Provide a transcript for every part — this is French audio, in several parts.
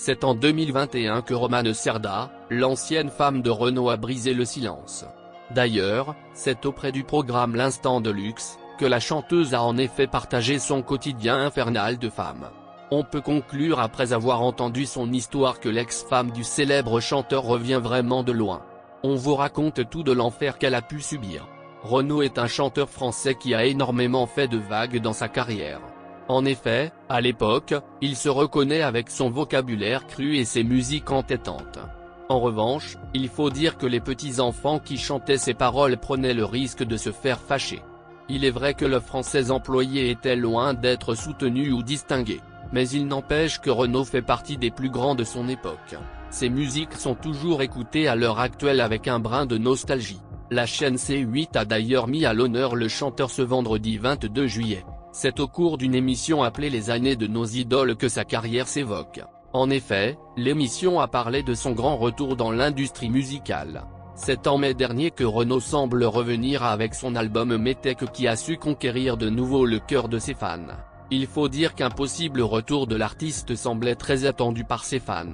C'est en 2021 que Romane Cerda, l'ancienne femme de Renaud, a brisé le silence. D'ailleurs, c'est auprès du programme L'Instant de Luxe, que la chanteuse a en effet partagé son quotidien infernal de femme. On peut conclure après avoir entendu son histoire que l'ex-femme du célèbre chanteur revient vraiment de loin. On vous raconte tout de l'enfer qu'elle a pu subir. Renaud est un chanteur français qui a énormément fait de vagues dans sa carrière. En effet, à l'époque, il se reconnaît avec son vocabulaire cru et ses musiques entêtantes. En revanche, il faut dire que les petits-enfants qui chantaient ses paroles prenaient le risque de se faire fâcher. Il est vrai que le français employé était loin d'être soutenu ou distingué, mais il n'empêche que Renaud fait partie des plus grands de son époque. Ses musiques sont toujours écoutées à l'heure actuelle avec un brin de nostalgie. La chaîne C8 a d'ailleurs mis à l'honneur le chanteur ce vendredi 22 juillet. C'est au cours d'une émission appelée Les années de nos idoles que sa carrière s'évoque. En effet, l'émission a parlé de son grand retour dans l'industrie musicale. C'est en mai dernier que Renaud semble revenir avec son album Métèque qui a su conquérir de nouveau le cœur de ses fans. Il faut dire qu'un possible retour de l'artiste semblait très attendu par ses fans.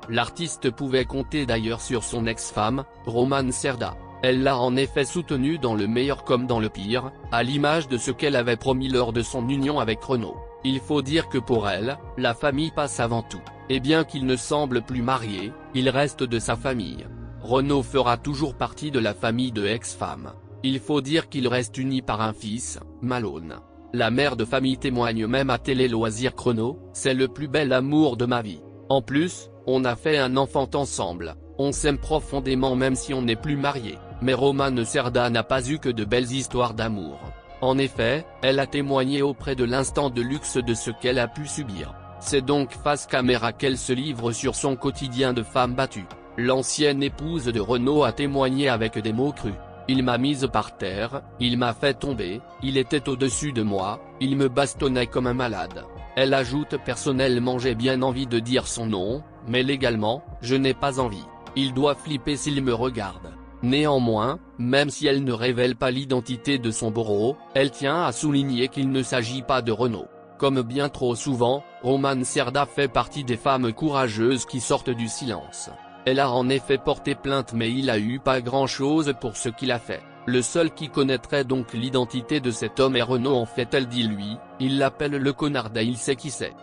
L'artiste pouvait compter d'ailleurs sur son ex-femme, Romane Cerda. Elle l'a en effet soutenu dans le meilleur comme dans le pire, à l'image de ce qu'elle avait promis lors de son union avec Renaud. Il faut dire que pour elle, la famille passe avant tout, et bien qu'il ne semble plus marié, il reste de sa famille. Renaud fera toujours partie de la famille de ex-femme. Il faut dire qu'il reste uni par un fils, Malone. La mère de famille témoigne même à Télé Loisirs Chrono, c'est le plus bel amour de ma vie. En plus, on a fait un enfant ensemble, on s'aime profondément même si on n'est plus marié. Mais Romane Cerda n'a pas eu que de belles histoires d'amour. En effet, elle a témoigné auprès de l'Instant de Luxe de ce qu'elle a pu subir. C'est donc face caméra qu'elle se livre sur son quotidien de femme battue. L'ancienne épouse de Renaud a témoigné avec des mots crus. Il m'a mise par terre, il m'a fait tomber, il était au-dessus de moi, il me bastonnait comme un malade. Elle ajoute personnellement j'ai bien envie de dire son nom, mais légalement, je n'ai pas envie. Il doit flipper s'il me regarde. Néanmoins, même si elle ne révèle pas l'identité de son bourreau, elle tient à souligner qu'il ne s'agit pas de Renaud. Comme bien trop souvent, Romane Cerda fait partie des femmes courageuses qui sortent du silence. Elle a en effet porté plainte mais il a eu pas grand-chose pour ce qu'il a fait. Le seul qui connaîtrait donc l'identité de cet homme est Renaud en fait elle dit lui, il l'appelle le connard il sait qui c'est.